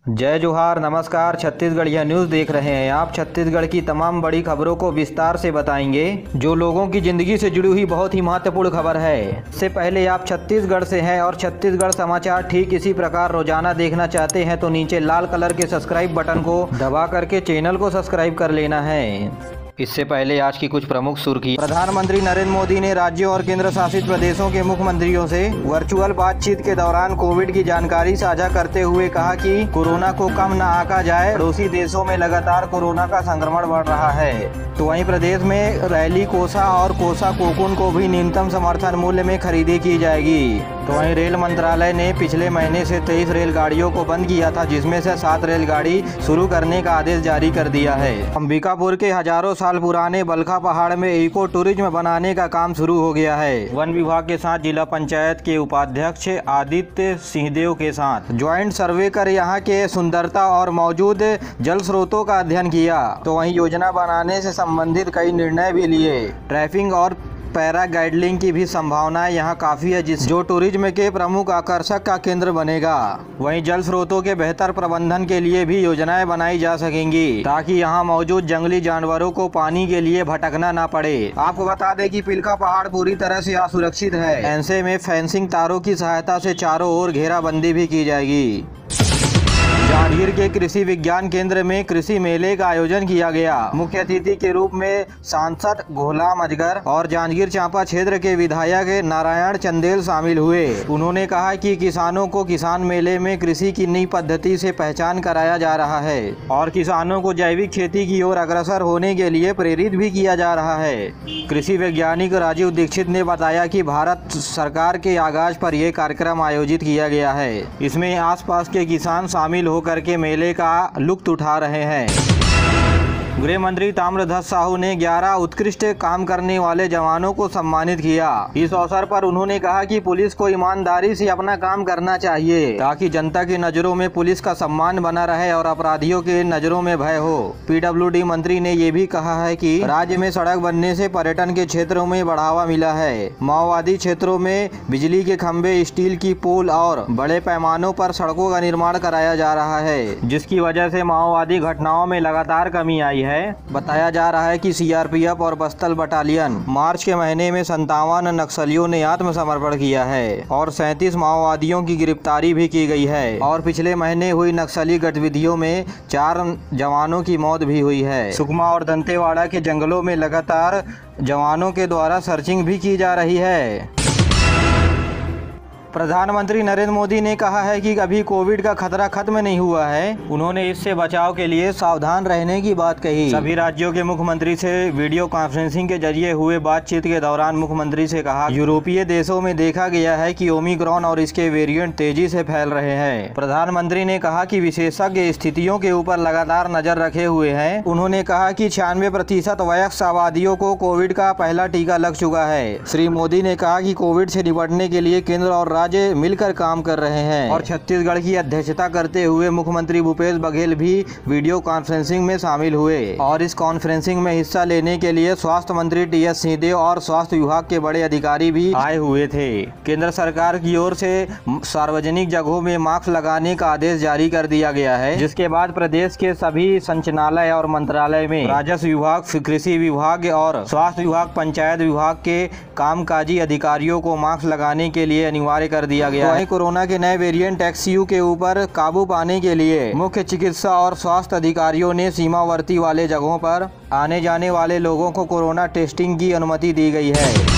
जय जोहार, नमस्कार। छत्तीसगढ़िया न्यूज़ देख रहे हैं आप। छत्तीसगढ़ की तमाम बड़ी खबरों को विस्तार से बताएंगे, जो लोगों की जिंदगी से जुड़ी हुई बहुत ही महत्वपूर्ण खबर है। इससे पहले आप छत्तीसगढ़ से हैं और छत्तीसगढ़ समाचार ठीक इसी प्रकार रोजाना देखना चाहते हैं तो नीचे लाल कलर के सब्सक्राइब बटन को दबा करके चैनल को सब्सक्राइब कर लेना है। इससे पहले आज की कुछ प्रमुख सुर्खियां। प्रधानमंत्री नरेंद्र मोदी ने राज्यों और केंद्र शासित प्रदेशों के मुख्यमंत्रियों से वर्चुअल बातचीत के दौरान कोविड की जानकारी साझा करते हुए कहा कि कोरोना को कम न आंका जाए। पड़ोसी देशों में लगातार कोरोना का संक्रमण बढ़ रहा है, तो वहीं प्रदेश में रैली कोसा और कोसा कोकून को भी न्यूनतम समर्थन मूल्य में खरीदी की जाएगी। तो वहीं रेल मंत्रालय ने पिछले महीने से 23 रेलगाड़ियों को बंद किया था, जिसमें से 7 रेलगाड़ी शुरू करने का आदेश जारी कर दिया है। अंबिकापुर के हजारों साल पुराने बलखा पहाड़ में इको टूरिज्म बनाने का काम शुरू हो गया है। वन विभाग के साथ जिला पंचायत के उपाध्यक्ष आदित्य सिंहदेव के साथ ज्वाइंट सर्वे कर यहाँ के सुंदरता और मौजूद जल स्रोतों का अध्ययन किया। तो वहीं योजना बनाने से संबंधित कई निर्णय भी लिए। ट्रैफिक और पैराग्लाइडिंग की भी संभावनाएं यहाँ काफी है, जो टूरिज्म के प्रमुख आकर्षक का केंद्र बनेगा। वहीं जल स्रोतों के बेहतर प्रबंधन के लिए भी योजनाएं बनाई जा सकेंगी, ताकि यहाँ मौजूद जंगली जानवरों को पानी के लिए भटकना ना पड़े। आपको बता दें कि पिलका पहाड़ पूरी तरह से असुरक्षित है। ऐसे में फेंसिंग तारों की सहायता से चारों ओर घेराबंदी भी की जाएगी। जांजगीर के कृषि विज्ञान केंद्र में कृषि मेले का आयोजन किया गया। मुख्य अतिथि के रूप में सांसद घोलाम अजगर और जांजगीर चांपा क्षेत्र के विधायक नारायण चंदेल शामिल हुए। उन्होंने कहा कि किसानों को किसान मेले में कृषि की नई पद्धति से पहचान कराया जा रहा है और किसानों को जैविक खेती की ओर अग्रसर होने के लिए प्रेरित भी किया जा रहा है। कृषि वैज्ञानिक राजीव दीक्षित ने बताया कि भारत सरकार के आगाज पर यह कार्यक्रम आयोजित किया गया है। इसमें आसपास के किसान शामिल होकर के मेले का लुत्फ उठा रहे हैं। गृह मंत्री ताम्रध्वज साहू ने 11 उत्कृष्ट काम करने वाले जवानों को सम्मानित किया। इस अवसर पर उन्होंने कहा कि पुलिस को ईमानदारी से अपना काम करना चाहिए, ताकि जनता की नजरों में पुलिस का सम्मान बना रहे और अपराधियों के नजरों में भय हो। पीडब्ल्यूडी मंत्री ने ये भी कहा है कि राज्य में सड़क बनने से पर्यटन के क्षेत्रों में बढ़ावा मिला है। माओवादी क्षेत्रों में बिजली के खंभे, स्टील की पोल और बड़े पैमानों पर सड़कों का निर्माण कराया जा रहा है, जिसकी वजह से माओवादी घटनाओं में लगातार कमी आई है। बताया जा रहा है कि सीआरपीएफ और बस्तर बटालियन मार्च के महीने में 57 नक्सलियों ने आत्मसमर्पण किया है और 37 माओवादियों की गिरफ्तारी भी की गई है। और पिछले महीने हुई नक्सली गतिविधियों में 4 जवानों की मौत भी हुई है। सुकमा और दंतेवाड़ा के जंगलों में लगातार जवानों के द्वारा सर्चिंग भी की जा रही है। प्रधानमंत्री नरेंद्र मोदी ने कहा है कि अभी कोविड का खतरा खत्म नहीं हुआ है। उन्होंने इससे बचाव के लिए सावधान रहने की बात कही। सभी राज्यों के मुख्यमंत्री से वीडियो कॉन्फ्रेंसिंग के जरिए हुए बातचीत के दौरान मुख्यमंत्री से कहा, यूरोपीय देशों में देखा गया है कि ओमिक्रॉन और इसके वेरिएंट तेजी से फैल रहे हैं। प्रधानमंत्री ने कहा कि विशेषज्ञ स्थितियों के ऊपर लगातार नजर रखे हुए हैं। उन्होंने कहा कि 96% वयस्क आबादियों को कोविड का पहला टीका लग चुका है। श्री मोदी ने कहा कि कोविड से निपटने के लिए केंद्र और राज्य मिलकर काम कर रहे हैं। और छत्तीसगढ़ की अध्यक्षता करते हुए मुख्यमंत्री भूपेश बघेल भी वीडियो कॉन्फ्रेंसिंग में शामिल हुए और इस कॉन्फ्रेंसिंग में हिस्सा लेने के लिए स्वास्थ्य मंत्री टीएस सिंहदेव और स्वास्थ्य विभाग के बड़े अधिकारी भी आए हुए थे। केंद्र सरकार की ओर से सार्वजनिक जगहों में मास्क लगाने का आदेश जारी कर दिया गया है, जिसके बाद प्रदेश के सभी संचालनालय और मंत्रालय में राजस्व विभाग, कृषि विभाग और स्वास्थ्य विभाग, पंचायत विभाग के कामकाजी अधिकारियों को मास्क लगाने के लिए अनिवार्य कर दिया गया है। कोरोना के नए वेरिएंट XU के ऊपर काबू पाने के लिए मुख्य चिकित्सा और स्वास्थ्य अधिकारियों ने सीमावर्ती वाले जगहों पर आने जाने वाले लोगों को कोरोना टेस्टिंग की अनुमति दी गई है।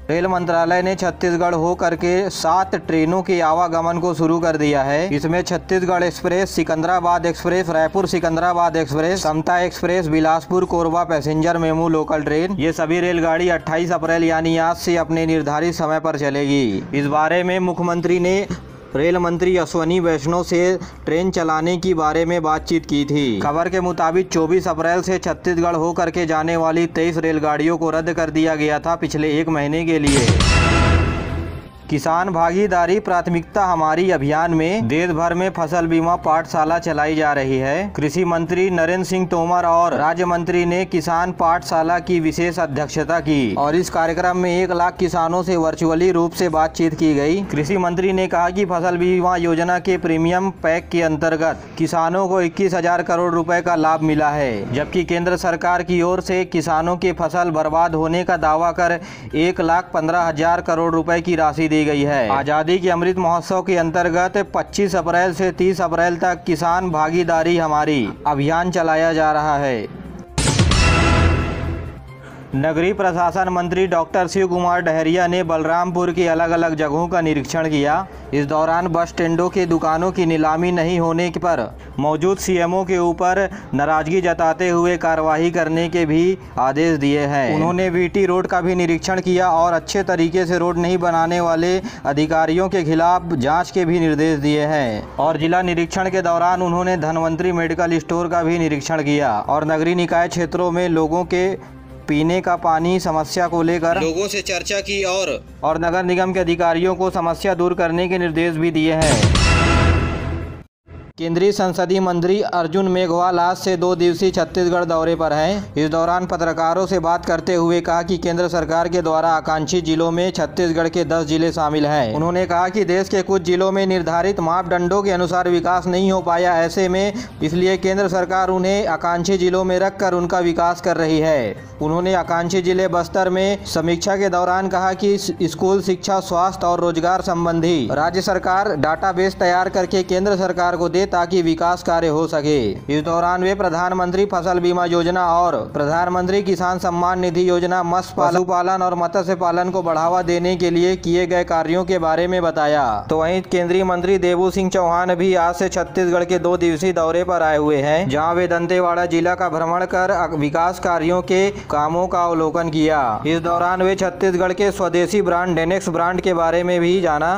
रेल मंत्रालय ने छत्तीसगढ़ हो करके 7 ट्रेनों के आवागमन को शुरू कर दिया है। इसमें Chhattisgarh express, Secunderabad express, Raipur Secunderabad express, Samta express, Bilaspur Korba passenger MEMU local train, ये सभी रेलगाड़ी 28 अप्रैल यानी आज से अपने निर्धारित समय पर चलेगी। इस बारे में मुख्यमंत्री ने रेल मंत्री अश्वनी वैष्णव से ट्रेन चलाने की बारे में बातचीत की थी। खबर के मुताबिक 24 अप्रैल से छत्तीसगढ़ हो करके जाने वाली 23 रेलगाड़ियों को रद्द कर दिया गया था पिछले 1 महीने के लिए। किसान भागीदारी प्राथमिकता हमारी अभियान में देश भर में फसल बीमा पाठशाला चलाई जा रही है। कृषि मंत्री नरेंद्र सिंह तोमर और राज्य मंत्री ने किसान पाठशाला की विशेष अध्यक्षता की और इस कार्यक्रम में 1 लाख किसानों से वर्चुअली रूप से बातचीत की गई। कृषि मंत्री ने कहा कि फसल बीमा योजना के प्रीमियम पैक के अंतर्गत किसानों को 21,000 करोड़ रुपए का लाभ मिला है, जबकि केंद्र सरकार की ओर से किसानों के फसल बर्बाद होने का दावा कर 1,15,000 करोड़ रुपए की राशि दी गई है। आजादी के अमृत महोत्सव के अंतर्गत 25 अप्रैल से 30 अप्रैल तक किसान भागीदारी हमारी अभियान चलाया जा रहा है। नगरीय प्रशासन मंत्री डॉक्टर शिव कुमार डहरिया ने बलरामपुर की अलग अलग जगहों का निरीक्षण किया। इस दौरान बस स्टैंडों के दुकानों की नीलामी नहीं होने पर मौजूद सीएमओ के ऊपर नाराजगी जताते हुए कार्रवाई करने के भी आदेश दिए हैं। उन्होंने वीटी रोड का भी निरीक्षण किया और अच्छे तरीके से रोड नहीं बनाने वाले अधिकारियों के खिलाफ जांच के भी निर्देश दिए हैं। और जिला निरीक्षण के दौरान उन्होंने धनवंतरी मेडिकल स्टोर का भी निरीक्षण किया और नगरीय निकाय क्षेत्रों में लोगों के पीने का पानी समस्या को लेकर लोगों से चर्चा की और नगर निगम के अधिकारियों को समस्या दूर करने के निर्देश भी दिए हैं। केंद्रीय संसदीय मंत्री अर्जुन मेघवाल आज से 2 दिवसीय छत्तीसगढ़ दौरे पर हैं। इस दौरान पत्रकारों से बात करते हुए कहा कि केंद्र सरकार के द्वारा आकांक्षी जिलों में छत्तीसगढ़ के 10 जिले शामिल हैं। उन्होंने कहा कि देश के कुछ जिलों में निर्धारित मापदंडों के अनुसार विकास नहीं हो पाया, ऐसे में इसलिए केंद्र सरकार उन्हें आकांक्षी जिलों में रखकर उनका विकास कर रही है। उन्होंने आकांक्षी जिले बस्तर में समीक्षा के दौरान कहा कि स्कूल शिक्षा, स्वास्थ्य और रोजगार संबंधी राज्य सरकार डाटाबेस तैयार करके केंद्र सरकार को दे ताकि विकास कार्य हो सके। इस दौरान वे प्रधानमंत्री फसल बीमा योजना और प्रधानमंत्री किसान सम्मान निधि योजना, मत्स्य पशुपालन और मत्स्य पालन को बढ़ावा देने के लिए किए गए कार्यों के बारे में बताया। तो वहीं केंद्रीय मंत्री देबू सिंह चौहान भी आज से छत्तीसगढ़ के 2 दिवसीय दौरे पर आए हुए हैं, जहां वे दंतेवाड़ा जिला का भ्रमण कर विकास कार्यों के कामों का अवलोकन किया। इस दौरान वे छत्तीसगढ़ के स्वदेशी ब्रांड डेनेक्स ब्रांड के बारे में भी जाना।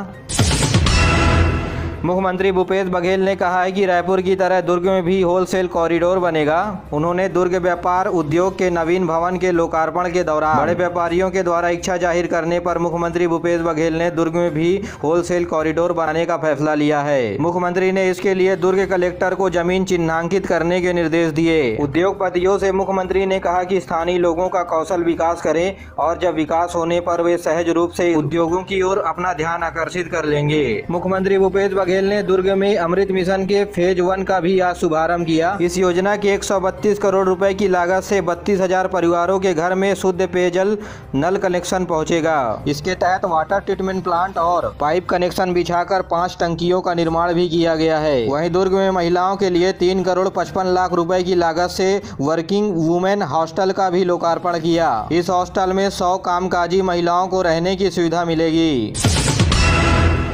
मुख्यमंत्री भूपेश बघेल ने कहा है कि रायपुर की तरह दुर्ग में भी होलसेल कॉरिडोर बनेगा। उन्होंने दुर्ग व्यापार उद्योग के नवीन भवन के लोकार्पण के दौरान बड़े व्यापारियों के द्वारा इच्छा जाहिर करने पर मुख्यमंत्री भूपेश बघेल ने दुर्ग में भी होलसेल कॉरिडोर बनाने का फैसला लिया है। मुख्यमंत्री ने इसके लिए दुर्ग कलेक्टर को जमीन चिन्हांकित करने के निर्देश दिए। उद्योगपतियों से मुख्यमंत्री ने कहा कि स्थानीय लोगों का कौशल विकास करें और जब विकास होने पर वे सहज रूप से उद्योगों की ओर अपना ध्यान आकर्षित कर लेंगे। मुख्यमंत्री भूपेश बघेल ने दुर्ग में अमृत मिशन के फेज 1 का भी आज शुभारंभ किया। इस योजना की 132 करोड़ रुपए की लागत से 32,000 परिवारों के घर में शुद्ध पेयजल नल कनेक्शन पहुंचेगा। इसके तहत वाटर ट्रीटमेंट प्लांट और पाइप कनेक्शन बिछाकर 5 टंकियों का निर्माण भी किया गया है। वहीं दुर्ग में महिलाओं के लिए 3 करोड़ 55 लाख रुपए की लागत से वर्किंग वुमेन हॉस्टल का भी लोकार्पण किया। इस हॉस्टल में 100 कामकाजी महिलाओं को रहने की सुविधा मिलेगी।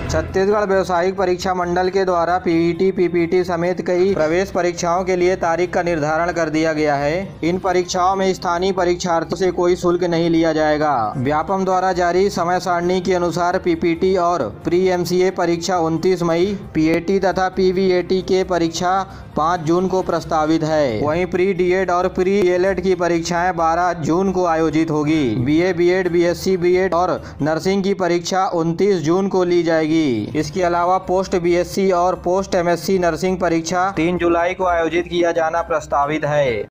छत्तीसगढ़ व्यवसायिक परीक्षा मंडल के द्वारा पीईटी, पीपीटी समेत कई प्रवेश परीक्षाओं के लिए तारीख का निर्धारण कर दिया गया है। इन परीक्षाओं में स्थानीय परीक्षार्थियों से कोई शुल्क नहीं लिया जाएगा। व्यापम द्वारा जारी समय सारणी के अनुसार पीपीटी और प्री एमसीए परीक्षा 29 मई, पीएटी तथा पीवीएटी के परीक्षा 5 जून को प्रस्तावित है। वहीं प्री डीएड और प्री एलएड की परीक्षाएं 12 जून को आयोजित होगी। बीए, बीएड, बीएससी, बीएड और नर्सिंग की परीक्षा 29 जून को ली जाएगी। इसके अलावा पोस्ट बीएससी और पोस्ट एमएससी नर्सिंग परीक्षा 3 जुलाई को आयोजित किया जाना प्रस्तावित है।